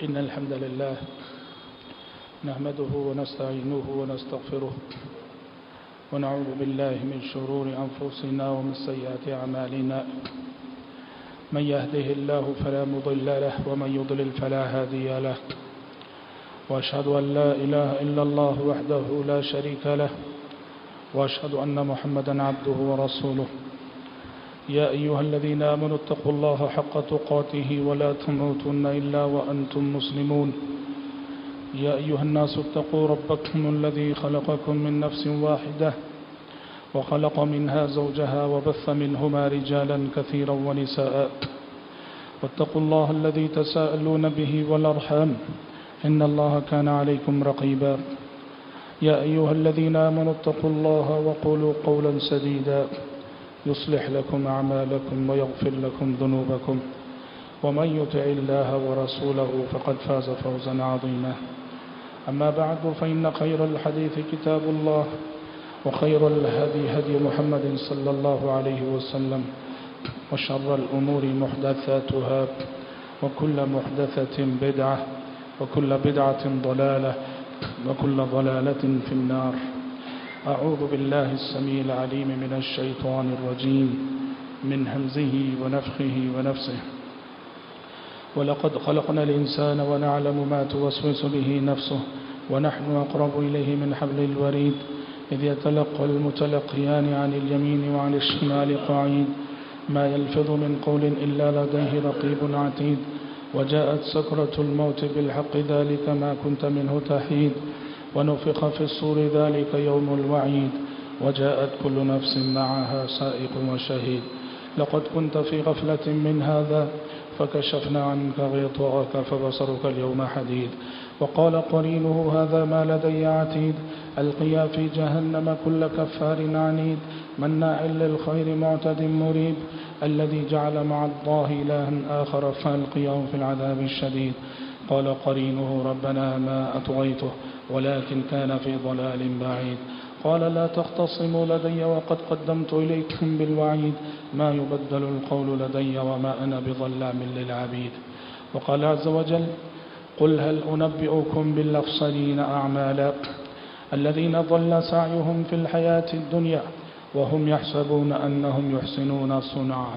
إن الحمد لله نحمده ونستعينه ونستغفره ونعوذ بالله من شرور أنفسنا ومن سيئات أعمالنا. من يهده الله فلا مضل له ومن يضلل فلا هادي له، وأشهد أن لا إله إلا الله وحده لا شريك له، وأشهد أن محمدا عبده ورسوله. يا أيها الذين آمنوا اتقوا الله حق تقاته ولا تموتن إلا وأنتم مسلمون. يا أيها الناس اتقوا ربكم الذي خلقكم من نفس واحدة وخلق منها زوجها وبث منهما رجالا كثيرا ونساء، واتقوا الله الذي تساءلون به والأرحام إن الله كان عليكم رقيبا. يا أيها الذين آمنوا اتقوا الله وقولوا قولا سديدا يصلح لكم أعمالكم ويغفر لكم ذنوبكم، ومن يطع الله ورسوله فقد فاز فوزا عظيما. أما بعد، فإن خير الحديث كتاب الله، وخير الهدي هدي محمد صلى الله عليه وسلم، وشر الأمور محدثاتها، وكل محدثة بدعة، وكل بدعة ضلالة، وكل ضلالة في النار. أعوذ بالله السميع العليم من الشيطان الرجيم من همزه ونفخه ونفسه. ولقد خلقنا الإنسان ونعلم ما توسوس به نفسه ونحن أقرب إليه من حبل الوريد إذ يتلقى المتلقيان عن اليمين وعن الشمال قعيد ما يلفظ من قول إلا لديه رقيب عتيد. وجاءت سكرة الموت بالحق ذلك ما كنت منه تحيد. ونفخ في الصور ذلك يوم الوعيد. وجاءت كل نفس معها سائق وشهيد. لقد كنت في غفلة من هذا فكشفنا عنك غطاءك فبصرك اليوم حديد. وقال قرينه هذا ما لدي عتيد. ألقيا في جهنم كل كفار عنيد مناع للخير معتد مريب الذي جعل مع الله إلها آخر فألقياه في العذاب الشديد. قال قرينه ربنا ما أطغيته ولكن كان في ضلال بعيد. قال لا تختصموا لدي وقد قدمت إليكم بالوعيد ما يبدل القول لدي وما أنا بظلام للعبيد. وقال عز وجل قل هل أنبئكم بالأخسرين أعمالا الذين ضل سعيهم في الحياة الدنيا وهم يحسبون أنهم يحسنون صنعا.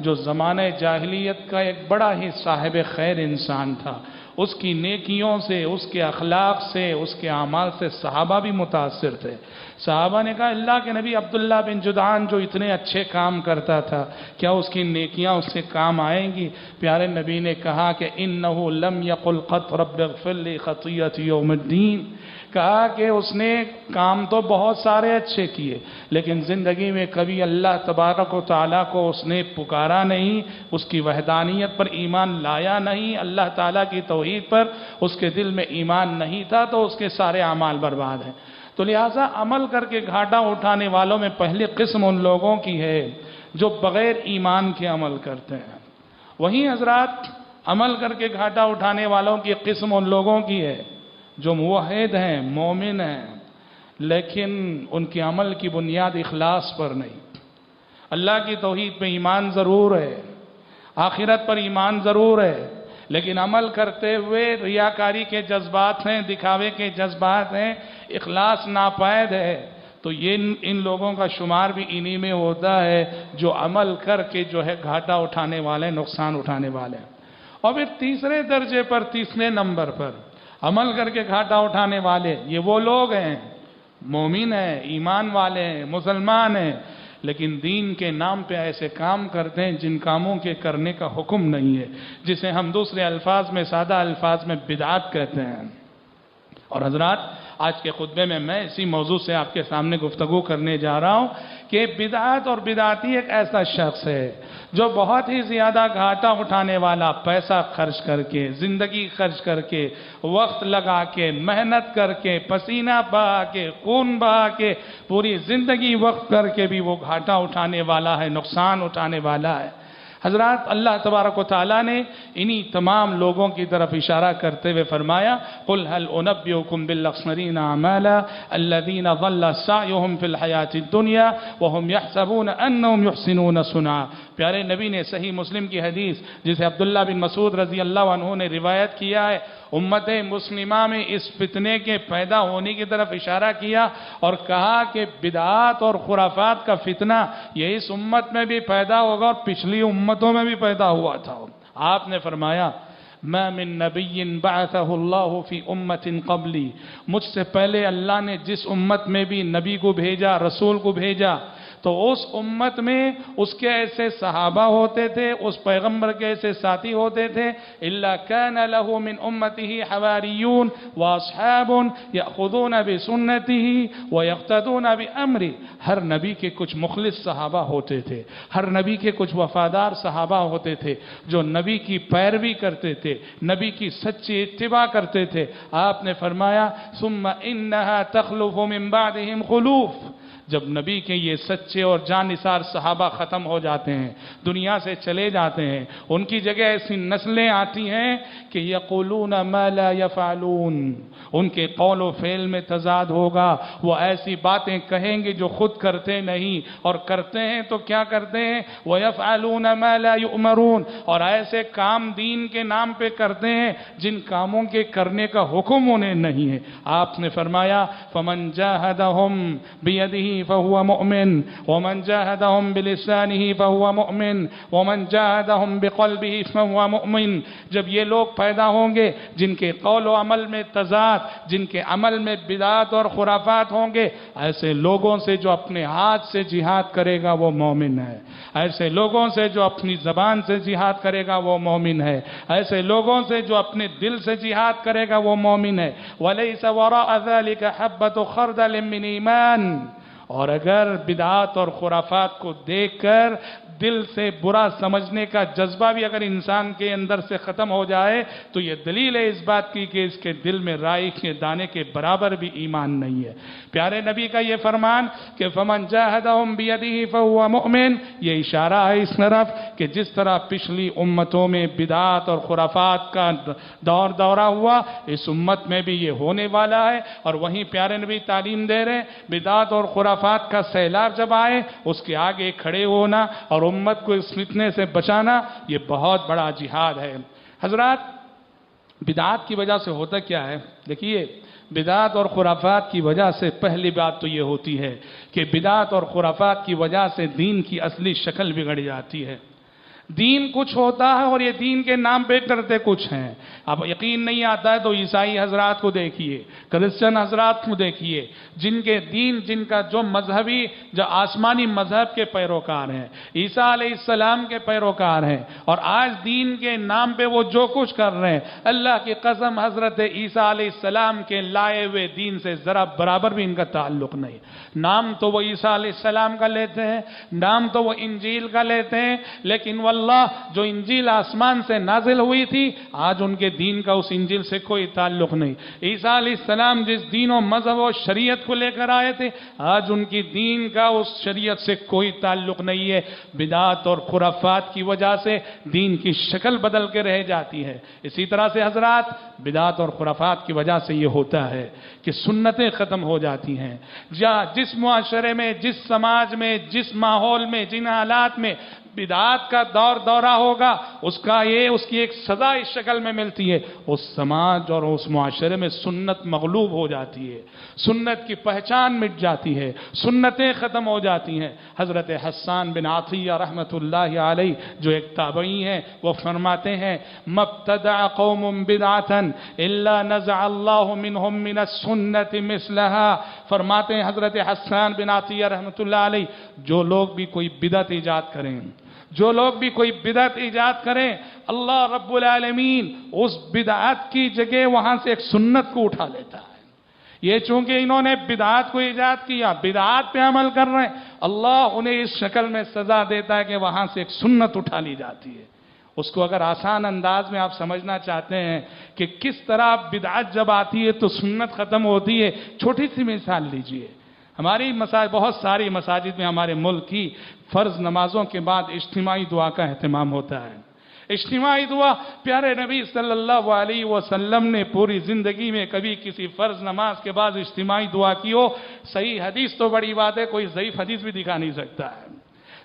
جو زمانہ جاہلیت کا ایک بڑا ہی صاحب خیر انسان تھا، اس کی نیکیوں سے، اس کے اخلاق سے، اس کے اعمال سے صحابہ بھی متاثر تھے۔ صحابہ نے کہا اللہ کے نبی عبداللہ بن جدعان جو اتنے اچھے کام کرتا تھا، کیا اس کی نیکیاں اس سے کام آئیں گی؟ پیارے نبی نے کہا کہ انہو لم یقل قط رب اغفر لی خطیئتی یوم الدین، کہا کہ اس نے کام تو بہت سارے اچھے کیے، لیکن زندگی میں کبھی اللہ تبارک و تعالیٰ کو اس نے پکارا نہیں، اس کی وحدانیت پر ایمان لایا نہیں، اللہ تعالیٰ کی توحید پر اس کے دل میں ایمان نہیں تھا، تو اس کے سارے اعمال برباد ہیں۔ تو لہٰذا عمل کر کے گھاٹا اٹھانے والوں میں پہلی قسم ان لوگوں کی ہے جو بغیر ایمان کے عمل کرتے ہیں۔ وہیں حضرات عمل کر کے گھاٹا اٹھانے والوں کی قسم ان لوگوں کی ہے جو موحد ہیں، مومن ہیں، لیکن ان کے عمل کی بنیاد اخلاص پر نہیں۔ اللہ کی توحید پہ ایمان ضرور ہے، آخرت پر ایمان ضرور ہے، لیکن عمل کرتے ہوئے ریاکاری کے جذبات ہیں، دکھاوے کے جذبات ہیں، اخلاص ناپید ہے، تو یہ ان لوگوں کا شمار بھی انہی میں ہوتا ہے جو عمل کر کے جو ہے گھاٹا اٹھانے والے، نقصان اٹھانے والے۔ اور پھر تیسرے درجے پر، تیسرے نمبر پر عمل کر کے گھاٹا اٹھانے والے یہ وہ لوگ ہیں، مومن ہیں، ایمان والے ہیں، مسلمان ہیں، لیکن دین کے نام پہ ایسے کام کرتے ہیں جن کاموں کے کرنے کا حکم نہیں ہے، جسے ہم دوسرے الفاظ میں، سادہ الفاظ میں بدعات کہتے ہیں۔ اور حضرات آج کے خطبے میں اسی موضوع سے آپ کے سامنے گفتگو کرنے جا رہا ہوں کہ بدعات اور بدعاتی ایک ایسا شخص ہے جو بہت ہی زیادہ گھاٹا اٹھانے والا، پیسہ خرچ کر کے، زندگی خرچ کر کے، وقت لگا کے، محنت کر کے، پسینہ بہا کے، خون بہا کے، پوری زندگی وقت کر کے بھی وہ گھاٹا اٹھانے والا ہے، نقصان اٹھانے والا ہے۔ حضرات اللہ تبارک و تعالیٰ نے انہی تمام لوگوں کی طرف اشارہ کرتے ہوئے فرمایا قُلْ هَلْ أُنَبِّئُكُمْ بِالْأَخْسَرِينَ أَعْمَالًا الَّذِينَ ضَلَّ سَعْيُهُمْ فِي الْحَيَاةِ الدُّنْيَا وَهُمْ يَحْسَبُونَ أَنَّهُمْ يُحْسِنُونَ صُنْعًا۔ پیارے نبی نے صحیح مسلم کی حدیث جسے عبداللہ بن مسعود رضی اللہ عنہ نے روایت کیا ہے، امت مسلمہ میں اس فتنے کے پیدا ہونے کی طرف اشارہ کیا اور کہا کہ بدعات اور خرافات کا فتنہ یہ اس امت میں بھی پیدا ہوگا اور پچھلی امتوں میں بھی پیدا ہوا تھا۔ آپ نے فرمایا ما من نبی بعثہ اللہ فی امت قبلی، مجھ سے پہلے اللہ نے جس امت میں بھی نبی کو بھیجا، رسول کو بھیجا، تو اس امت میں اس کے ایسے صحابہ ہوتے تھے، اس پیغمبر کے ایسے ساتھی ہوتے تھے، الا کان له من امته حواریون واصحاب یاخذون بسنته ويقتدون بامره۔ ہر نبی کے کچھ مخلص صحابہ ہوتے تھے، ہر نبی کے کچھ وفادار صحابہ ہوتے تھے جو نبی کی پیروی کرتے تھے، نبی کی سچی اتباع کرتے تھے۔ آپ نے فرمایا ثم انها تخلف من بعدهم خلوف، جب نبی کے یہ سچے اور جانثار صحابہ ختم ہو جاتے ہیں، دنیا سے چلے جاتے ہیں، ان کی جگہ ایسی نسلیں آتی ہیں کہ یقولون ما لا یفعلون، ان کے قول و فعل میں تضاد ہوگا، وہ ایسی باتیں کہیں گے جو خود کرتے نہیں اور کرتے ہیں تو کیا کرتے ہیں، وَيَفْعَلُونَ مَا لَا يُؤْمَرُونَ، اور ایسے کام دین کے نام پہ کرتے ہیں جن کاموں کے کرنے کا حکم انہیں نہیں ہے۔ آپ نے فرمایا فَمَنْ جَاهَدَهُمْ بِيَدِهِ فهو مؤمن ومن جاهدهم بلسانه فهو مؤمن ومن جاهدهم بقلبه فهو مؤمن۔ جب یہ لوگ پیدا ہوں گے جن کے قول و عمل میں تضاد، جن کے عمل میں بدعات اور خرافات ہوں گے، ایسے لوگوں سے جو اپنے ہاتھ سے جہاد کرے گا وہ مومن ہے، ایسے لوگوں سے جو اپنی زبان سے جہاد کرے گا وہ مومن ہے، ایسے لوگوں سے جو اپنے دل سے جہاد کرے گا وہ مومن ہے۔ وَلَيْسَ وَرَاءَ ذَلِكَ حَبَّةُ خَرْدَلٍ مِّنْ ایمان، اور اگر بدعات اور خرافات کو دیکھ کر دل سے برا سمجھنے کا جذبہ بھی اگر انسان کے اندر سے ختم ہو جائے تو یہ دلیل ہے اس بات کی کہ اس کے دل میں رائی کے دانے کے برابر بھی ایمان نہیں ہے۔ پیارے نبی کا یہ فرمان کہ فَمَنْ جَاهَدَهُمْ بِيَدِهِ فَهُوَ مُؤْمِنٌ، یہ اشارہ ہے اس طرف کہ جس طرح پچھلی امتوں میں بدعات اور خرافات کا دورہ ہوا، اس امت میں بھی یہ ہونے والا ہے۔ اور وہیں پیارے نبی تعلیم دے رہے ہیں بدعات اور خرافات کا سیلاب جب آئے اس کے آگے کھڑے ہونا اور امت کو اس فتنے سے بچانا یہ بہت بڑا جہاد ہے۔ حضرات بدعات کی وجہ سے ہوتا کیا ہے؟ دیکھیے بدعات اور خرافات کی وجہ سے پہلی بات تو یہ ہوتی ہے کہ بدعات اور خرافات کی وجہ سے دین کی اصلی شکل بگڑ جاتی ہے۔ دین کچھ ہوتا ہے اور یہ دین کے نام پہ کرتے کچھ ہیں. اب یقین نہیں آتا ہے تو عیسائی حضرات کو دیکھیے، کرسچن حضرات کو دیکھیے، جن کے دین، جن کا جو مذہبی، جو آسمانی مذہب کے پیروکار ہیں، عیسیٰ علیہ السلام کے پیروکار ہیں، اور آج دین کے نام پہ وہ جو کچھ کر رہے ہیں، اللہ کی قسم حضرت عیسیٰ علیہ السلام کے لائے ہوئے دین سے ذرا برابر بھی ان کا تعلق نہیں. نام تو وہ عیسیٰ علیہ السلام کا لیتے ہیں، نام تو وہ انجیل کا لیتے ہیں، لیکن واللہ جو انجیل آسمان سے نازل ہوئی تھی، آج ان کے دین کا اس انجیل سے کوئی تعلق نہیں. عیسیٰ علیہ السلام جس دین و مذہب و شریعت کو لے کر آئے تھے، آج ان کی دین کا اس شریعت سے کوئی تعلق نہیں ہے. بدعات اور خرافات کی وجہ سے دین کی شکل بدل کے رہ جاتی ہے. اسی طرح سے حضرات بدعات اور خرافات کی وجہ سے یہ ہوتا ہے کہ سنتیں ختم ہو جاتی ہیں. جس معاشرے میں، جس سماج میں، جس ماحول میں، جن حالات میں بدعات کا دورہ ہوگا، اس کی ایک سزا اس شکل میں ملتی ہے. اس سماج اور اس معاشرے میں سنت مغلوب ہو جاتی ہے، سنت کی پہچان مٹ جاتی ہے، سنتیں ختم ہو جاتی ہیں. حضرت حسان بن عطیہ رحمۃ اللہ علیہ جو ایک تابعی ہیں، وہ فرماتے ہیں مبتدع قوم بدعۃ الا نزع اللہ منہم من السنت مثلها. فرماتے ہیں حضرت حسان بن عطیہ رحمۃ اللہ علیہ، جو لوگ بھی کوئی بدعت ایجاد کریں، جو لوگ بھی کوئی بدعت ایجاد کریں، اللہ رب العالمین اس بدعت کی جگہ وہاں سے ایک سنت کو اٹھا لیتا ہے. یہ چونکہ انہوں نے بدعات کو ایجاد کیا، بدعات پہ عمل کر رہے ہیں، اللہ انہیں اس شکل میں سزا دیتا ہے کہ وہاں سے ایک سنت اٹھا لی جاتی ہے. اس کو اگر آسان انداز میں آپ سمجھنا چاہتے ہیں کہ کس طرح بدعت جب آتی ہے تو سنت ختم ہوتی ہے، چھوٹی سی مثال لیجئے. ہماری بہت ساری مساجد میں ہمارے ملک کی فرض نمازوں کے بعد اجتماعی دعا کا اہتمام ہوتا ہے. اجتماعی دعا پیارے نبی صلی اللہ علیہ وسلم نے پوری زندگی میں کبھی کسی فرض نماز کے بعد اجتماعی دعا کی ہو؟ صحیح حدیث تو بڑی بات ہے، کوئی ضعیف حدیث بھی دکھا نہیں سکتا ہے.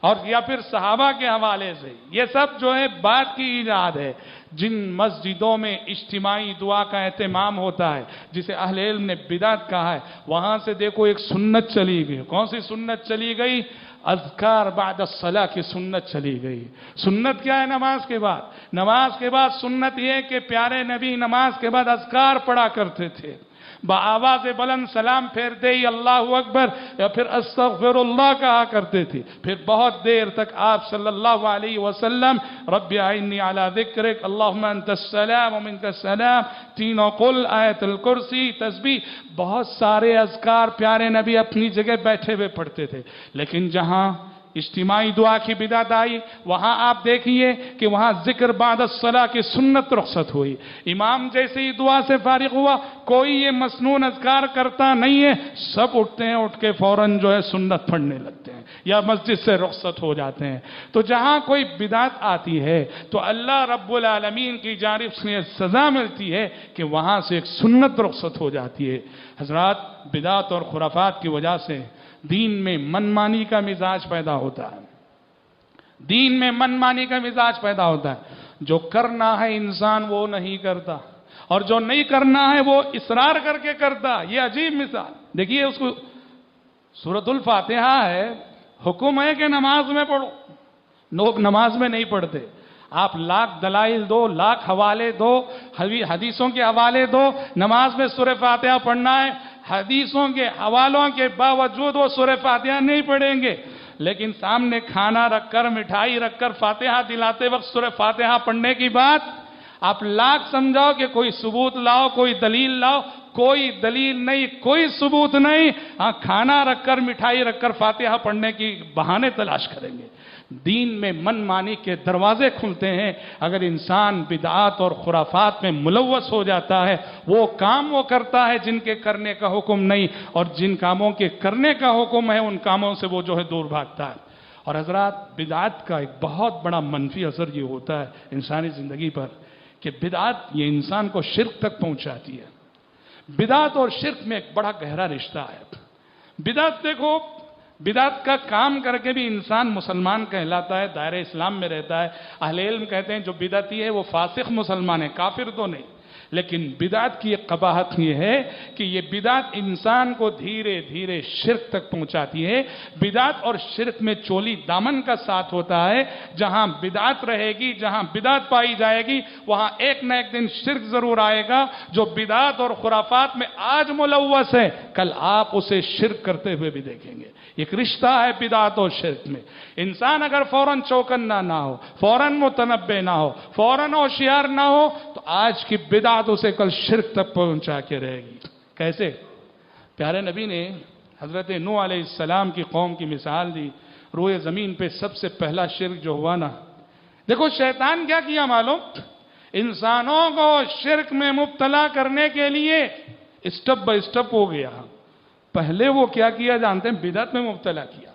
اور یا پھر صحابہ کے حوالے سے یہ سب جو ہے بات کی ایجاد ہے. جن مسجدوں میں اجتماعی دعا کا اہتمام ہوتا ہے، جسے اہل علم نے بدعت کہا ہے، وہاں سے دیکھو ایک سنت چلی گئی. کون سی سنت چلی گئی؟ اذکار بعد الصلاۃ کی سنت چلی گئی. سنت کیا ہے نماز کے بعد؟ نماز کے بعد سنت یہ کہ پیارے نبی نماز کے بعد اذکار پڑھا کرتے تھے. بآواز بلند سلام پھیرتے ہی اللہ اکبر یا پھر استغفر اللہ کہا کرتے تھے. پھر بہت دیر تک آپ صلی اللہ علیہ وسلم رب اعنی علی ذکرک اللہم انت السلام ومنک السلام، تینوں قل، آیت الکرسی، تسبیح، بہت سارے اذکار پیارے نبی اپنی جگہ بیٹھے ہوئے پڑھتے تھے. لیکن جہاں اجتماعی دعا کی بدعت آئی، وہاں آپ دیکھیے کہ وہاں ذکر بعد الصلاۃ کی سنت رخصت ہوئی. امام جیسے ہی دعا سے فارغ ہوا، کوئی یہ مسنون اذکار کرتا نہیں ہے، سب اٹھتے ہیں، اٹھ کے فوراً جو ہے سنت پڑھنے لگتے ہیں یا مسجد سے رخصت ہو جاتے ہیں. تو جہاں کوئی بدعت آتی ہے تو اللہ رب العالمین کی جانب سے سزا ملتی ہے کہ وہاں سے ایک سنت رخصت ہو جاتی ہے. حضرات بدعت اور خرافات کی وجہ سے دین میں منمانی کا مزاج پیدا ہوتا ہے. دین میں منمانی کا مزاج پیدا ہوتا ہے. جو کرنا ہے انسان وہ نہیں کرتا، اور جو نہیں کرنا ہے وہ اصرار کر کے کرتا. یہ عجیب مثال دیکھیے. اس کو سورۃ الفاتحہ ہے، حکم ہے کہ نماز میں پڑھو، لوگ نماز میں نہیں پڑھتے. آپ لاکھ دلائل دو، لاکھ حوالے دو، حدیثوں کے حوالے دو، نماز میں سورہ فاتحہ پڑھنا ہے، حدیثوں کے حوالوں کے باوجود وہ سورہ فاتحہ نہیں پڑھیں گے. لیکن سامنے کھانا رکھ کر، مٹھائی رکھ کر فاتحہ دلاتے وقت سورہ فاتحہ پڑھنے کی بات آپ لاکھ سمجھاؤ کہ کوئی ثبوت لاؤ، کوئی دلیل لاؤ، کوئی دلیل نہیں، کوئی ثبوت نہیں. ہاں کھانا رکھ کر، مٹھائی رکھ کر فاتحہ پڑھنے کی بہانے تلاش کریں گے. دین میں من مانی کے دروازے کھلتے ہیں. اگر انسان بدعات اور خرافات میں ملوث ہو جاتا ہے، وہ کام وہ کرتا ہے جن کے کرنے کا حکم نہیں، اور جن کاموں کے کرنے کا حکم ہے ان کاموں سے وہ جو ہے دور بھاگتا ہے. اور حضرات بدعات کا ایک بہت بڑا منفی اثر یہ ہوتا ہے انسانی زندگی پر کہ بدعات یہ انسان کو شرک تک پہنچاتی ہے. بدعات اور شرک میں ایک بڑا گہرا رشتہ ہے. بدعت دیکھو، بدعت کا کام کر کے بھی انسان مسلمان کہلاتا ہے، دائرہ اسلام میں رہتا ہے. اہل علم کہتے ہیں جو بدعتی ہے وہ فاسق مسلمان ہے، کافر تو نہیں. لیکن بدعت کی ایک قباحت یہ ہے کہ یہ بدعت انسان کو دھیرے دھیرے شرک تک پہنچاتی ہے۔ بدعت اور شرک میں چولی دامن کا ساتھ ہوتا ہے۔ جہاں بدعت رہے گی، جہاں بدعت پائی جائے گی، وہاں ایک نہ ایک دن شرک ضرور آئے گا۔ جو بدعت اور خرافات میں آج ملوث ہے، کل آپ اسے شرک کرتے ہوئے بھی دیکھیں گے۔ ایک رشتہ ہے بدعت اور شرک میں۔ انسان اگر فوراً چوکنا نہ ہو، فوراً متنبہ نہ ہو، فوراً ہوشیار نہ ہو، تو آج کی بدعت اسے کل شرک تک پہنچا کے رہے گی۔ کیسے؟ پیارے نبی نے حضرت نوح علیہ السلام کی قوم کی مثال دی۔ روئے زمین پہ سب سے پہلا شرک جو ہوا نا، دیکھو شیطان کیا کیا معلوم؟ انسانوں کو شرک میں مبتلا کرنے کے لیے اسٹپ بائی اسٹپ ہو گیا۔ پہلے وہ کیا کیا جانتے ہیں؟ بدعت میں مبتلا کیا۔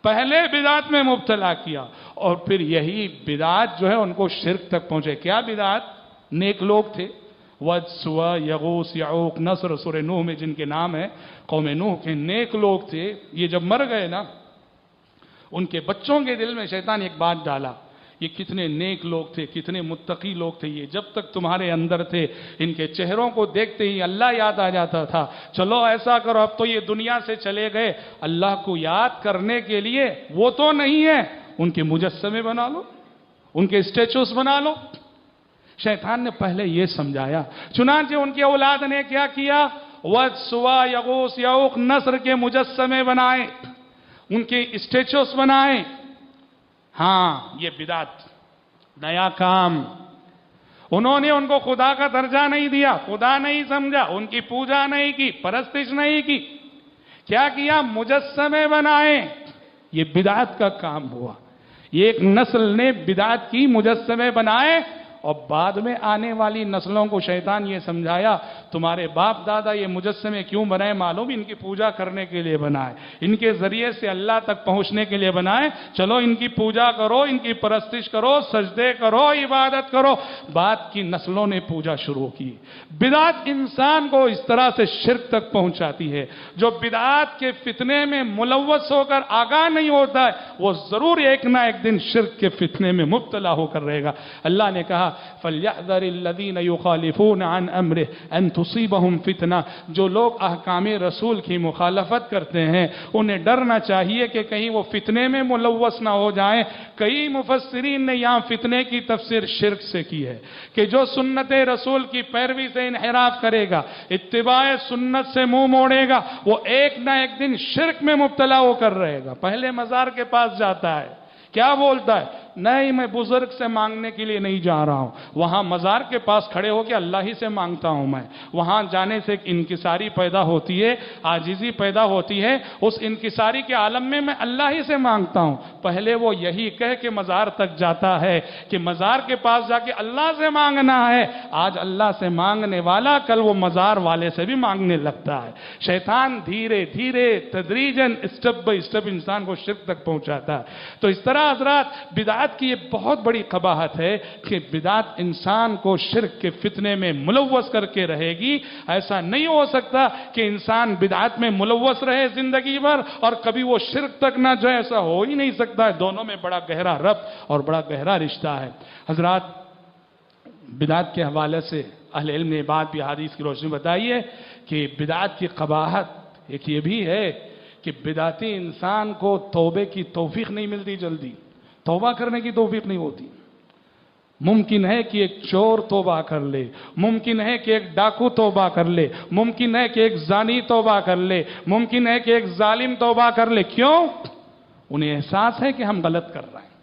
پہلے بدعت میں مبتلا کیا اور پھر یہی بدعت جو ہے ان کو شرک تک پہنچے۔ کیا بدعت؟ نیک لوگ تھے، ود، سوا، یغوث، یعوق، نصر، سورہ نوح میں جن کے نام ہیں، قوم نوح کے نیک لوگ تھے۔ یہ جب مر گئے نا، ان کے بچوں کے دل میں شیطان ایک بات ڈالا، یہ کتنے نیک لوگ تھے، کتنے متقی لوگ تھے، یہ جب تک تمہارے اندر تھے ان کے چہروں کو دیکھتے ہی اللہ یاد آ جاتا تھا۔ چلو ایسا کرو، اب تو یہ دنیا سے چلے گئے، اللہ کو یاد کرنے کے لیے وہ تو نہیں ہے، ان کے مجسمے بنا لو، ان کے اسٹیچوز بنا لو۔ شیطان نے پہلے یہ سمجھایا، چنانچہ ان کی اولاد نے کیا کیا؟ ود، سوا، یغوث، یعوق، نصر کے مجسمے بنائے، ان کے اسٹیچوز بنائے۔ ہاں، یہ بدعت، نیا کام۔ انہوں نے ان کو خدا کا درجہ نہیں دیا، خدا نہیں سمجھا، ان کی پوجا نہیں کی، پرستش نہیں کی۔ کیا کیا؟ مجسمے بنائے۔ یہ بدعت کا کام ہوا۔ یہ ایک نسل نے بدعت کی، مجسمے بنائے، اور بعد میں آنے والی نسلوں کو شیطان یہ سمجھایا، تمہارے باپ دادا یہ مجسمے کیوں بنائے معلوم؟ ان کی پوجا کرنے کے لیے بنائے، ان کے ذریعے سے اللہ تک پہنچنے کے لیے بنائے۔ چلو ان کی پوجا کرو، ان کی پرستش کرو، سجدے کرو، عبادت کرو۔ بعد کی نسلوں نے پوجا شروع کی۔ بدعت انسان کو اس طرح سے شرک تک پہنچاتی ہے۔ جو بدعت کے فتنے میں ملوث ہو کر آگاہ نہیں ہوتا ہے، وہ ضرور ایک نہ ایک دن شرک کے فتنے میں مبتلا ہو کر رہے گا۔ اللہ نے کہا فَلْيَحْذَرِ الَّذِينَ يُخَالِفُونَ عَنْ أَمْرِهِ أَن تُصِيبَهُمْ فِتْنَةٌ۔ جو لوگ احکام رسول کی مخالفت کرتے ہیں، انہیں ڈرنا چاہیے کہ کہیں وہ فتنے میں ملوث نہ ہو جائیں۔ کئی مفسرین نے یہاں فتنے کی تفسیر شرک سے کی ہے کہ جو سنت رسول کی پیروی سے انحراف کرے گا، اتباع سنت سے منہ موڑے گا، وہ ایک نہ ایک دن شرک میں مبتلا ہو کر رہے گا۔ پہلے مزار کے پاس جاتا ہے، کیا بولتا ہے؟ نہیں، میں بزرگ سے مانگنے کے لیے نہیں جا رہا ہوں، وہاں مزار کے پاس کھڑے ہو کے اللہ ہی سے مانگتا ہوں میں۔ وہاں جانے سے انکساری پیدا ہوتی ہے، عاجزی پیدا ہوتی ہے، اس انکساری کے عالم میں میں اللہ ہی سے مانگتا ہوں۔ پہلے وہ یہی کہہ کے مزار تک جاتا ہے کہ مزار کے پاس جا کے اللہ سے مانگنا ہے۔ آج اللہ سے مانگنے والا کل وہ مزار والے سے بھی مانگنے لگتا ہے۔ شیطان دھیرے دھیرے تدریجاً اسٹیپ بائی اسٹیپ انسان کو شرک تک پہنچاتا ہے۔ تو اس طرح حضرات بدعت کی یہ بہت بڑی قباحت ہے کہ بدعت انسان کو شرک کے فتنے میں ملوث کر کے رہے گی۔ ایسا نہیں ہو سکتا کہ انسان بدعت میں ملوث رہے زندگی بھر اور کبھی وہ شرک تک نہ جائے، ایسا ہو ہی نہیں سکتا ہے۔ دونوں میں بڑا گہرا ربط اور بڑا گہرا رشتہ ہے۔ حضرات، بدعت کے حوالے سے اہل علم نے بات بھی حدیث کی روشنی بتائی ہے کہ بدعت کی قباحت ایک یہ بھی ہے کہ بدعتی انسان کو توبے کی توفیق نہیں ملتی، جلدی توبہ کرنے کی توفیق نہیں ہوتی۔ ممکن ہے کہ ایک چور توبہ کر لے، ممکن ہے کہ ایک ڈاکو توبہ کر لے، ممکن ہے کہ ایک زانی توبہ کر لے، ممکن ہے کہ ایک ظالم توبہ کر لے۔ کیوں؟ انہیں احساس ہے کہ ہم غلط کر رہے ہیں۔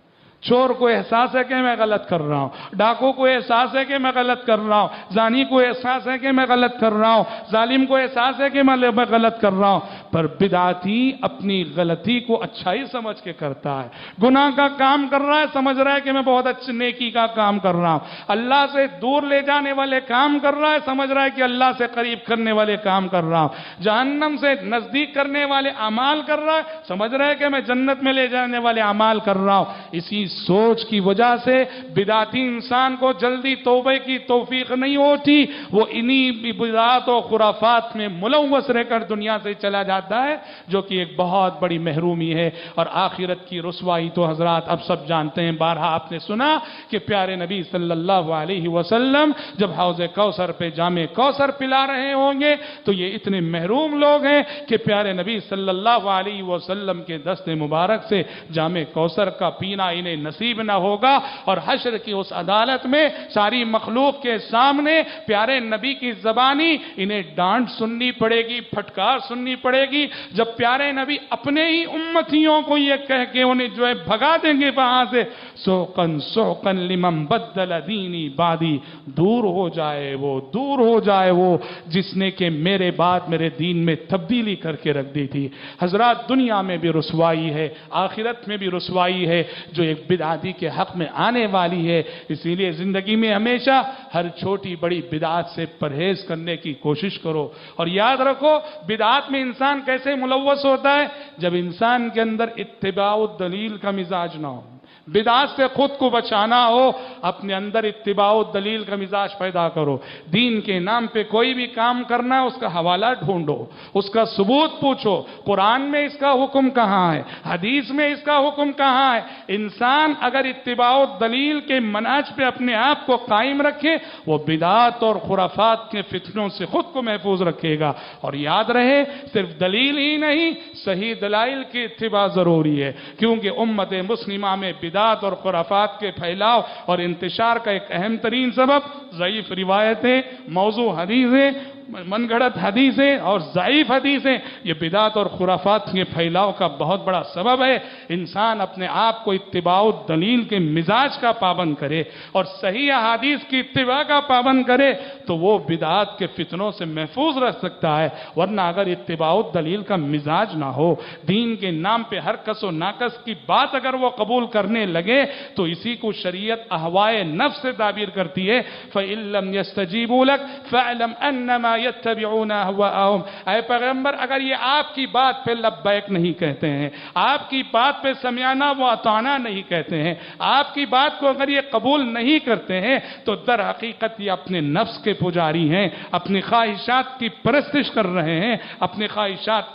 چور کو احساس ہے کہ میں غلط کر رہا ہوں، ڈاکو کو احساس ہے کہ میں غلط کر رہا ہوں، زانی کو احساس ہے کہ میں غلط کر رہا ہوں، ظالم کو احساس ہے کہ میں غلط کر رہا ہوں۔ پر بدعتی اپنی غلطی کو اچھائی سمجھ کے کرتا ہے۔ گناہ کا کام کر رہا ہے، سمجھ رہا ہے کہ میں بہت اچھی نیکی کا کام کر رہا ہوں۔ اللہ سے دور لے جانے والے کام کر رہا ہے، سمجھ رہا ہے کہ اللہ سے قریب کرنے والے کام کر رہا ہوں۔ جہنم سے نزدیک کرنے والے اعمال کر رہا ہے، سمجھ رہا ہے کہ میں جنت میں لے جانے والے اعمال کر رہا ہوں۔ اسی سوچ کی وجہ سے بدعتی انسان کو جلدی توبہ کی توفیق نہیں ہوتی، وہ انہی بدعات و خرافات میں ملوث رہ کر دنیا سے چلا جاتا جاتا ہے جو کہ ایک بہت بڑی محرومی ہے، اور آخرت کی رسوائی تو حضرات اب سب جانتے ہیں۔ بارہا آپ نے سنا کہ پیارے نبی صلی اللہ علیہ وسلم جب حوض کوثر پہ جام کوثر پلا رہے ہوں گے تو یہ اتنے محروم لوگ ہیں کہ پیارے نبی صلی اللہ علیہ وسلم کے دست مبارک سے جام کوثر کا پینا انہیں نصیب نہ ہوگا، اور حشر کی اس عدالت میں ساری مخلوق کے سامنے پیارے نبی کی زبانی انہیں ڈانٹ سننی پڑے گی، پھٹکار سننی پڑے گی، جب پیارے نبی اپنے ہی امتیوں کو یہ کہہ کے انہیں جو ہے بھگا دیں گے وہاں سے، سوقن سوقن لمن بدل دینی بعدی، دور ہو جائے وہ، دور ہو جائے وہ جس نے کہ میرے بعد میرے دین میں تبدیلی کر کے رکھ دی تھی۔ حضرات دنیا میں بھی رسوائی ہے، آخرت میں بھی رسوائی ہے جو ایک بدعتی کے حق میں آنے والی ہے، اسی لیے زندگی میں ہمیشہ ہر چھوٹی بڑی بدعت سے پرہیز کرنے کی کوشش کرو، اور یاد رکھو بدعات میں انسان کیسے ملوث ہوتا ہے جب انسان کے اندر اتباع الدلیل کا مزاج نہ ہو۔ بدعات سے خود کو بچانا ہو، اپنے اندر اتباع الدلیل کا مزاج پیدا کرو۔ دین کے نام پہ کوئی بھی کام کرنا ہے اس کا حوالہ ڈھونڈو، اس کا ثبوت پوچھو، قرآن میں اس کا حکم کہاں ہے، حدیث میں اس کا حکم کہاں ہے۔ انسان اگر اتباع الدلیل کے منہج پہ اپنے آپ کو قائم رکھے وہ بدعات اور خرافات کے فتنوں سے خود کو محفوظ رکھے گا۔ اور یاد رہے صرف دلیل ہی نہیں، صحیح دلائل کی اتباع ضروری ہے، کیونکہ امت مسلمہ میں بدعات اور خرافات کے پھیلاؤ اور انتشار کا ایک اہم ترین سبب ضعیف روایتیں، موضوع حدیثیں، من گھڑت حدیثیں اور ضعیف حدیثیں، یہ بدعات اور خرافات کے پھیلاؤ کا بہت بڑا سبب ہے۔ انسان اپنے آپ کو اتباع الدلیل کے مزاج کا پابند کرے اور صحیح احادیث کی اتباع کا پابند کرے تو وہ بدعات کے فتنوں سے محفوظ رہ سکتا ہے، ورنہ اگر اتباع الدلیل کا مزاج نہ ہو، دین کے نام پہ ہر کس و ناقص کی بات اگر وہ قبول کرنے لگے تو اسی کو شریعت اہوائے نفس سے تعبیر کرتی ہے، فَإِن لَّمْ يَسْتَجِيبُوا لَكَ فَاعْلَمْ أَنَّمَا يَتَّبِعُونَ أَهْوَاءَهُمْ۔ اے پیغمبر اگر یہ آپ کی بات پہ لبیک نہیں کہتے ہیں، آپ کی بات پہ سمعنا و اطعنا نہیں کہتے ہیں، آپ کی بات کو اگر یہ قبول نہیں کرتے ہیں تو در حقیقت یہ اپنے نفس کے پجاری ہیں، اپنی خواہشات کی پرستش کر رہے ہیں، اپنی خواہشات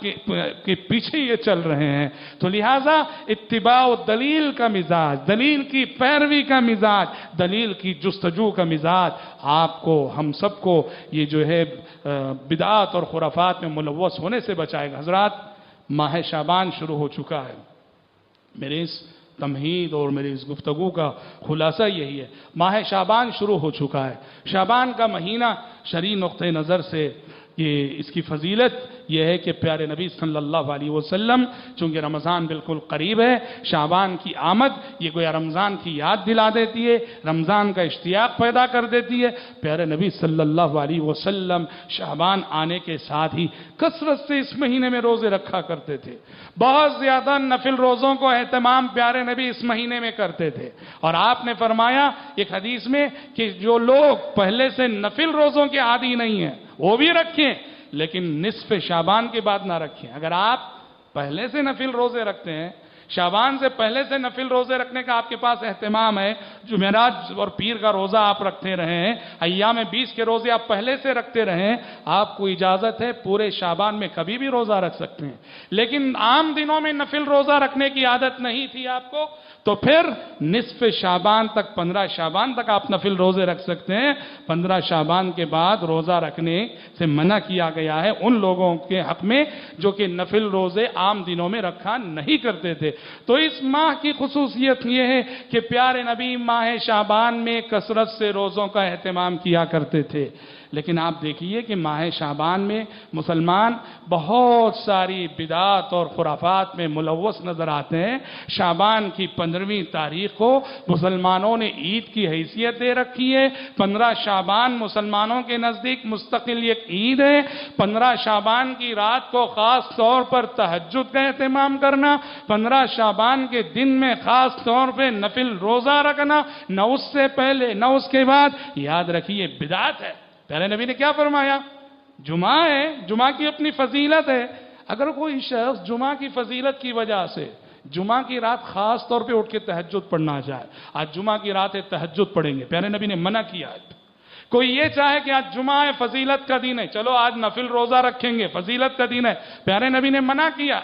کے پیچھے یہ چل رہے ہیں۔ تو لہٰذا اتباع دلیل کا مزاج، دلیل کی پیروی کا مزاج، دلیل کی جستجو کا مزاج آپ کو، ہم سب کو یہ جو ہے بدعات اور خرافات میں ملوث ہونے سے بچائے گا۔ حضرات ماہ شعبان شروع ہو چکا ہے، میرے اس تمہید اور میری اس گفتگو کا خلاصہ یہی ہے، ماہ شعبان شروع ہو چکا ہے۔ شعبان کا مہینہ شرعی نقطہ نظر سے یہ اس کی فضیلت یہ ہے کہ پیارے نبی صلی اللہ علیہ وسلم چونکہ رمضان بالکل قریب ہے، شعبان کی آمد یہ گویا رمضان کی یاد دلا دیتی ہے، رمضان کا اشتیاق پیدا کر دیتی ہے۔ پیارے نبی صلی اللہ علیہ وسلم شعبان آنے کے ساتھ ہی کثرت سے اس مہینے میں روزے رکھا کرتے تھے، بہت زیادہ نفل روزوں کو اہتمام پیارے نبی اس مہینے میں کرتے تھے، اور آپ نے فرمایا ایک حدیث میں کہ جو لوگ پہلے سے نفل روزوں کے عادی نہیں ہیں وہ بھی رکھیں لیکن نصف شعبان کے بعد نہ رکھیں۔ اگر آپ پہلے سے نفل روزے رکھتے ہیں، شعبان سے پہلے سے نفل روزے رکھنے کا آپ کے پاس اہتمام ہے، جمعرات اور پیر کا روزہ آپ رکھتے رہے ہیں، ایام 20 کے روزے آپ پہلے سے رکھتے رہے ہیں، آپ کو اجازت ہے پورے شعبان میں کبھی بھی روزہ رکھ سکتے ہیں۔ لیکن عام دنوں میں نفل روزہ رکھنے کی عادت نہیں تھی آپ کو، تو پھر نصف شعبان تک، 15 شعبان تک آپ نفل روزے رکھ سکتے ہیں۔ 15 شعبان کے بعد روزہ رکھنے سے منع کیا گیا ہے ان لوگوں کے حق میں جو کہ نفل روزے عام دنوں میں رکھا نہیں کرتے تھے۔ تو اس ماہ کی خصوصیت یہ ہے کہ پیارے نبی ماہ شعبان میں کثرت سے روزوں کا اہتمام کیا کرتے تھے، لیکن آپ دیکھیے کہ ماہ شعبان میں مسلمان بہت ساری بدعات اور خرافات میں ملوث نظر آتے ہیں۔ شعبان کی 15ویں تاریخ کو مسلمانوں نے عید کی حیثیت دے رکھی ہے۔ 15 شعبان مسلمانوں کے نزدیک مستقل ایک عید ہے۔ 15 شعبان کی رات کو خاص طور پر تہجد کا اہتمام کرنا، 15 شعبان کے دن میں خاص طور پہ نفل روزہ رکھنا، نہ اس سے پہلے نہ اس کے بعد، یاد رکھیے بدعت ہے۔ پیارے نبی نے کیا فرمایا؟ جمعہ ہے، جمعہ کی اپنی فضیلت ہے، اگر کوئی شخص جمعہ کی فضیلت کی وجہ سے جمعہ کی رات خاص طور پہ اٹھ کے تہجد پڑھنا چاہے، آج جمعہ کی رات ہے تہجد پڑھیں گے، پیارے نبی نے منع کیا ہے کوئی یہ چاہے کہ آج جمعہ ہے، فضیلت کا دن ہے، چلو آج نفل روزہ رکھیں گے، فضیلت کا دن ہے، پیارے نبی نے منع کیا،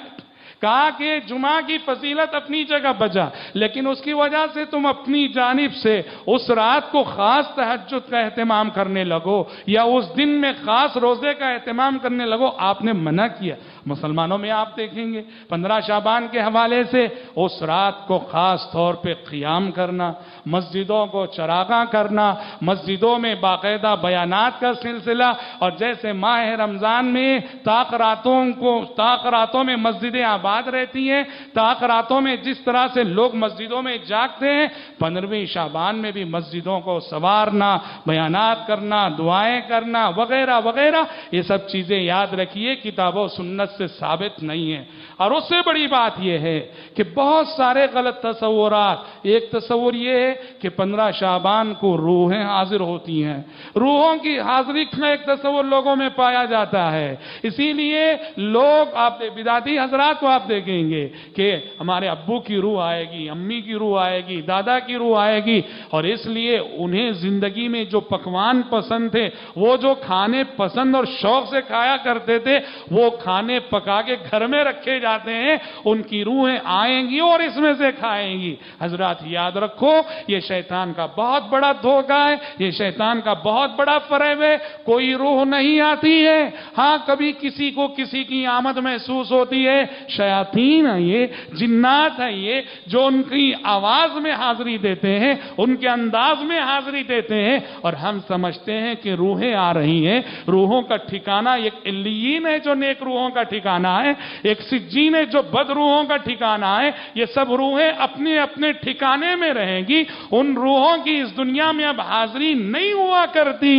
کہا کہ جمعہ کی فضیلت اپنی جگہ بجا، لیکن اس کی وجہ سے تم اپنی جانب سے اس رات کو خاص تہجد کا اہتمام کرنے لگو یا اس دن میں خاص روزے کا اہتمام کرنے لگو، آپ نے منع کیا۔ مسلمانوں میں آپ دیکھیں گے 15 شعبان کے حوالے سے اس رات کو خاص طور پہ قیام کرنا، مسجدوں کو چراغاں کرنا، مسجدوں میں باقاعدہ بیانات کا سلسلہ، اور جیسے ماہ رمضان میں طاق راتوں میں مسجدیں آباد رہتی ہیں، طاق راتوں میں جس طرح سے لوگ مسجدوں میں جاگتے ہیں، 15ویں شعبان میں بھی مسجدوں کو سنوارنا، بیانات کرنا، دعائیں کرنا وغیرہ وغیرہ، یہ سب چیزیں یاد رکھیے کتاب و سنت سے ثابت نہیں ہے۔ اور اس سے بڑی بات یہ ہے کہ بہت سارے غلط تصورات، ایک تصور یہ ہے کہ 15 شعبان کو روحیں حاضر ہوتی ہیں، روحوں کی حاضری کا ایک تصور لوگوں میں پایا جاتا ہے، اسی لیے لوگ بدعتی حضرات کو آپ دیکھیں گے کہ ہمارے ابو کی روح آئے گی، امی کی روح آئے گی، دادا کی روح آئے گی، اور اس لیے انہیں زندگی میں جو پکوان پسند تھے، وہ جو کھانے پسند اور شوق سے کھایا کرتے تھے، وہ کھانے پکا کے گھر میں رکھے جاتے ہیں، ان کی روحیں آئیں گی اور اس میں سے کھائیں گی۔ حضرات یاد رکھو یہ شیطان کا بہت بڑا دھوکہ ہے، یہ شیطان کا بہت بڑا فریب ہے، کوئی روح نہیں آتی ہے، ہاں کبھی کسی کو کسی کی آمد محسوس ہوتی ہے، شیاطین ہیں یہ، جنات ہیں یہ، جو ان کی آواز میں حاضری دیتے ہیں، ان کے انداز میں حاضری دیتے ہیں، اور ہم سمجھتے ہیں کہ روحیں آ رہی ہیں۔ روحوں کا ٹھکانہ ایک علیین ہے جو نیک روحوں کا ٹھکانہ ہے، ایک سجین ہے جو بد روحوں کا ٹھکانہ ہے، یہ سب روحیں اپنے اپنے ٹھکانے میں رہیں گی، ان روحوں کی اس دنیا میں اب حاضری نہیں ہوا کرتی۔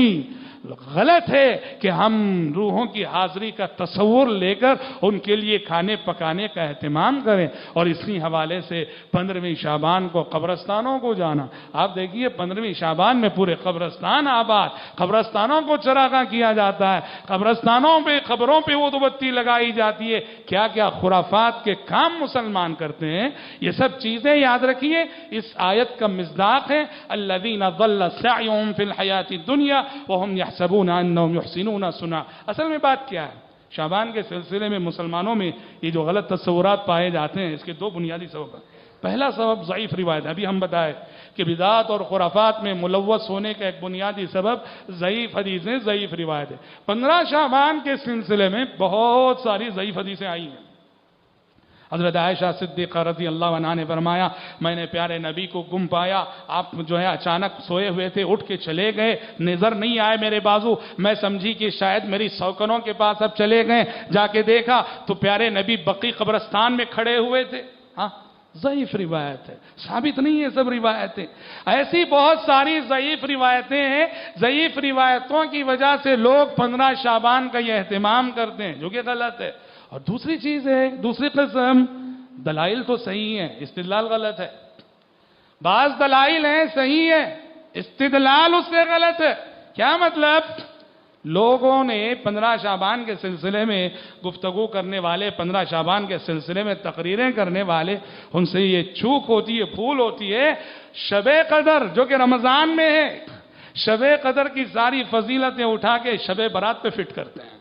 غلط ہے کہ ہم روحوں کی حاضری کا تصور لے کر ان کے لیے کھانے پکانے کا اہتمام کریں، اور اسی حوالے سے 15ویں شعبان کو قبرستانوں کو جانا، آپ دیکھیے 15ویں شعبان میں پورے قبرستان آباد، قبرستانوں کو چراغاں کیا جاتا ہے، قبرستانوں پہ قبروں پہ وہ بتی لگائی جاتی ہے، کیا کیا خرافات کے کام مسلمان کرتے ہیں۔ یہ سب چیزیں یاد رکھیے، اس آیت کا مصداق ہے الذین ضل سعیهم فی الحیاۃ الدنیا وهم يحسبون انهم يحسنون صنعا۔ اصل میں بات کیا ہے؟ شعبان کے سلسلے میں مسلمانوں میں یہ جو غلط تصورات پائے جاتے ہیں، اس کے دو بنیادی سبب ہیں۔ پہلا سبب ضعیف روایت ہے، ابھی ہم بتائے کہ بدعات اور خرافات میں ملوث ہونے کا ایک بنیادی سبب ضعیف حدیثیں، ضعیف روایت ہے۔ 15 شعبان کے سلسلے میں بہت ساری ضعیف حدیثیں آئی ہیں۔ حضرت عائشہ صدیقہ رضی اللہ عنہا نے فرمایا میں نے پیارے نبی کو گم پایا، آپ جو ہے اچانک سوئے ہوئے تھے، اٹھ کے چلے گئے، نظر نہیں آئے میرے بازو، میں سمجھی کہ شاید میری سوکنوں کے پاس اب چلے گئے، جا کے دیکھا تو پیارے نبی بقی قبرستان میں کھڑے ہوئے تھے۔ ہاں ضعیف روایت ہے، ثابت نہیں ہے سب روایتیں، ایسی بہت ساری ضعیف روایتیں ہیں۔ ضعیف روایتوں کی وجہ سے لوگ 15 شعبان کا یہ اہتمام کرتے ہیں، جو کہ غلط ہے۔ اور دوسری چیز ہے، دوسری قسم، دلائل تو صحیح ہیں، استدلال غلط ہے۔ بعض دلائل ہیں صحیح ہے، استدلال اس سے غلط ہے۔ کیا مطلب؟ لوگوں نے 15 شعبان کے سلسلے میں گفتگو کرنے والے، 15 شعبان کے سلسلے میں تقریریں کرنے والے، ان سے یہ چوک ہوتی ہے، بھول ہوتی ہے، شب قدر جو کہ رمضان میں ہے، شب قدر کی ساری فضیلتیں اٹھا کے شب برات پہ فٹ کرتے ہیں۔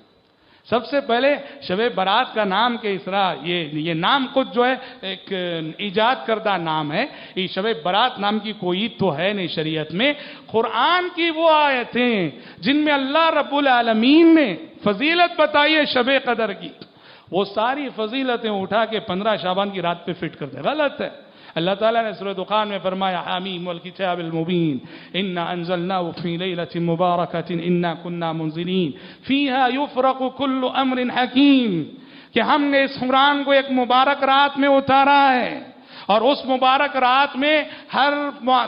سب سے پہلے شب برات کا نام کے اسرا یہ نام خود جو ہے ایک ایجاد کردہ نام ہے، یہ شب برات نام کی کوئی تو ہے نہیں شریعت میں۔ قرآن کی وہ آیتیں جن میں اللہ رب العالمین نے فضیلت بتائی ہے شب قدر کی، وہ ساری فضیلتیں اٹھا کے 15 شعبان کی رات پہ فٹ کرتے ہیں، غلط ہے۔ اللہ تعالیٰ نے سورہ دخان میں فرمایا حامیم والکتاب المبین انا انزلناه فی لیلۃ مبارکۃ انا کنا منزلین فیہا یفرق کل امر حکیم، کہ ہم نے اس قرآن کو ایک مبارک رات میں اتارا ہے، اور اس مبارک رات میں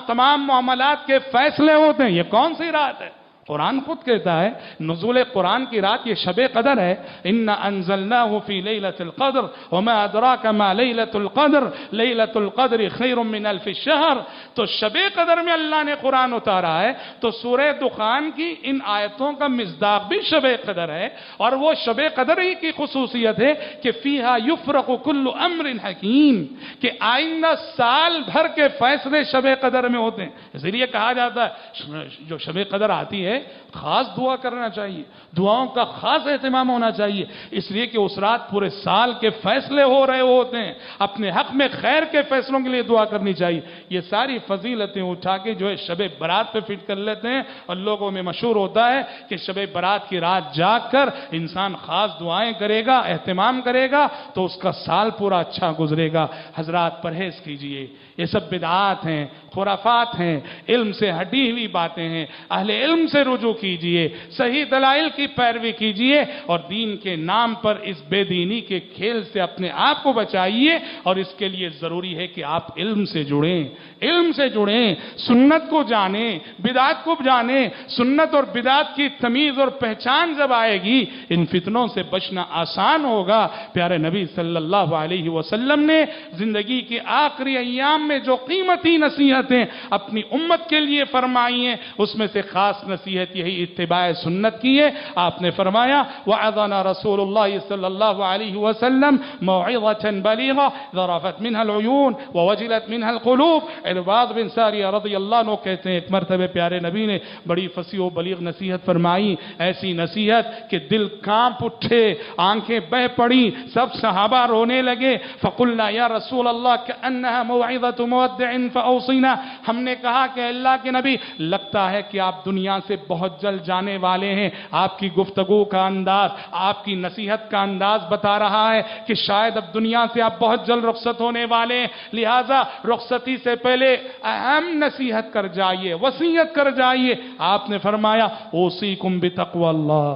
تمام معاملات کے فیصلے ہوتے ہیں۔ یہ کون سی رات ہے؟ قرآن خود کہتا ہے نزول قرآن کی رات یہ شب قدر ہے، انا انزلناه فی لیلۃ القدر وما ادراک ما لیلۃ القدر لیلۃ القدر خیر من الف شہر۔ تو شب قدر میں اللہ نے قرآن اتارا ہے، تو سورہ دخان کی ان آیتوں کا مصداق بھی شب قدر ہے، اور وہ شب قدر ہی کی خصوصیت ہے کہ فیہا یفرق کل امر حکیم، کہ آئندہ سال بھر کے فیصلے شب قدر میں ہوتے ہیں۔ اسی لیے کہا جاتا ہے جو شب قدر آتی ہے ہے خاص دعا کرنا چاہیے، دعاؤں کا خاص اہتمام ہونا چاہیے، اس لیے کہ اس رات پورے سال کے فیصلے ہو رہے ہوتے ہیں، اپنے حق میں خیر کے فیصلوں کے لیے دعا کرنی چاہیے۔ یہ ساری فضیلتیں اٹھا کے جو ہے شب برات پہ فٹ کر لیتے ہیں، اور لوگوں میں مشہور ہوتا ہے کہ شب برات کی رات جاگ کر انسان خاص دعائیں کرے گا، اہتمام کرے گا تو اس کا سال پورا اچھا گزرے گا۔ حضرات پرہیز کیجئے، یہ سب بدعات ہیں، خرافات ہیں، علم سے ہٹی ہوئی باتیں ہیں، اہل علم سے رجوع کیجئے، صحیح دلائل کی پیروی کیجئے، اور دین کے نام پر اس بے دینی کے کھیل سے اپنے آپ کو بچائیے، اور اس کے لیے ضروری ہے کہ آپ علم سے جڑیں، علم سے جڑیں، سنت کو جانیں، بدعات کو جانیں۔ سنت اور بدعات کی تمیز اور پہچان جب آئے گی، ان فتنوں سے بچنا آسان ہوگا۔ پیارے نبی صلی اللہ علیہ وسلم نے زندگی کے آخری ایام میں جو قیمتی نصیحتیں اپنی امت کے لیے فرمائی ہیں، اس میں سے خاص نصیحت یہی اتباع سنت کی ہے۔ آپ نے فرمایا وعظنا رسول اللہ صلی اللہ علیہ وسلم موعظة بلیغة ذرفت منها العیون ووجلت منها القلوب۔ عرباض بن ساریہ رضی اللہ عنہ کہتے ہیں ایک مرتبہ پیارے نبی نے بڑی فصیح و بلیغ نصیحت فرمائی، ایسی نصیحت کہ دل کانپ اٹھے، آنکھیں بہہ پڑی، سب صحابہ رونے لگے۔ فقلنا یا رسول اللہ کأنها موعظة مودع فأوصینا، ہم نے کہا کہ اللہ کے نبی لگتا ہے کہ آپ دنیا سے بہت جلد جانے والے ہیں، آپ کی گفتگو کا انداز، آپ کی نصیحت کا انداز بتا رہا ہے کہ شاید اب دنیا سے آپ بہت جلد رخصت ہونے والے ہیں، لہٰذا رخصتی سے پہلے اہم نصیحت کر جائیے، وصیت کر جائیے۔ آپ نے فرمایا اوصیکم بتقوی اللہ،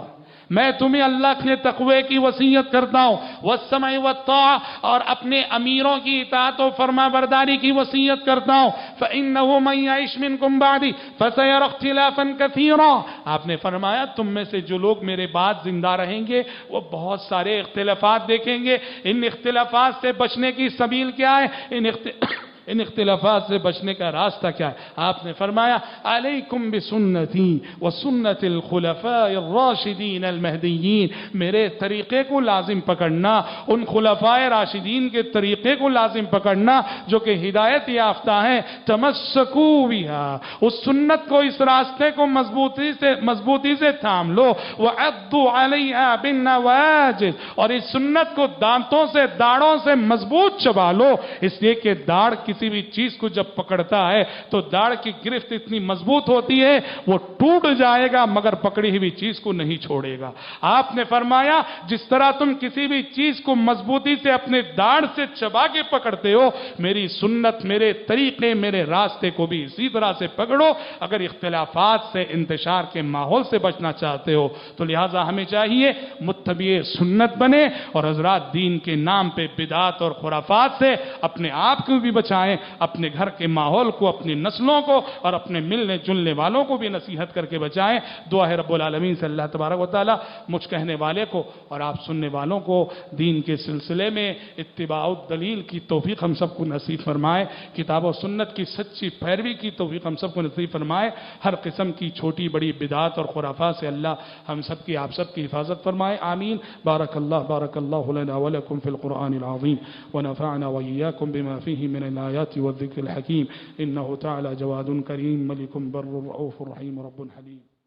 میں تمہیں اللہ کے تقوی کی وصیت کرتا ہوں، والسمع والطاعہ، اور اپنے امیروں کی اطاعت و فرما برداری کی وصیت کرتا ہوں۔ فإنه من يعش منكم بعدي فسيرى اختلافا كثيرا، آپ نے فرمایا تم میں سے جو لوگ میرے بعد زندہ رہیں گے وہ بہت سارے اختلافات دیکھیں گے۔ ان اختلافات سے بچنے کی سبیل کیا ہے؟ ان اختلافات سے بچنے کا راستہ کیا ہے؟ آپ نے فرمایا علیکم بسنتی وسنت الخلفاء الراشدین المہدیین، میرے طریقے کو لازم پکڑنا، ان خلفاء راشدین کے طریقے کو لازم پکڑنا جو کہ ہدایت یافتہ ہیں۔ تمسکوا بہا، اس سنت کو، اس راستے کو مضبوطی سے تھام لو۔ وعضوا علیہا بالنواجذ، اور اس سنت کو دانتوں سے، داڑوں سے مضبوط چبا لو، اس لیے کہ داڑ کسی بھی چیز کو جب پکڑتا ہے تو داڑھ کی گرفت اتنی مضبوط ہوتی ہے وہ ٹوٹ جائے گا مگر پکڑی ہوئی چیز کو نہیں چھوڑے گا۔ آپ نے فرمایا جس طرح تم کسی بھی چیز کو مضبوطی سے اپنے داڑھ سے چبا کے پکڑتے ہو، میری سنت، میرے طریقے، میرے راستے کو بھی اسی طرح سے پکڑو۔ اگر اختلافات سے، انتشار کے ماحول سے بچنا چاہتے ہو تو لہٰذا ہمیں چاہیے متبع سنت بنے، اور حضرات دین کے نام پہ بدعات اور خرافات سے اپنے آپ کو بھی بچائیں، اپنے گھر کے ماحول کو، اپنی نسلوں کو اور اپنے ملنے جلنے والوں کو بھی نصیحت کر کے بچائیں۔ دعا ہے رب العالمین سے اللہ تبارک و تعالی مجھ کہنے والے کو اور آپ سننے والوں کو دین کے سلسلے میں اتباع الدلیل کی توفیق ہم سب کو نصیب فرمائے، کتاب و سنت کی سچی پیروی کی توفیق ہم سب کو نصیب فرمائے، ہر قسم کی چھوٹی بڑی بدعات اور خرافات سے اللہ ہم سب کی، آپ سب کی حفاظت فرمائے، آمین۔ بارک اللہ لنا ولکم فی القرآن العظیم ونفعنا وإياكم بما فيه من الآيات والذكر الحكيم إنه تعالى جواد كريم ملك بر رؤوف رحيم رب حليم۔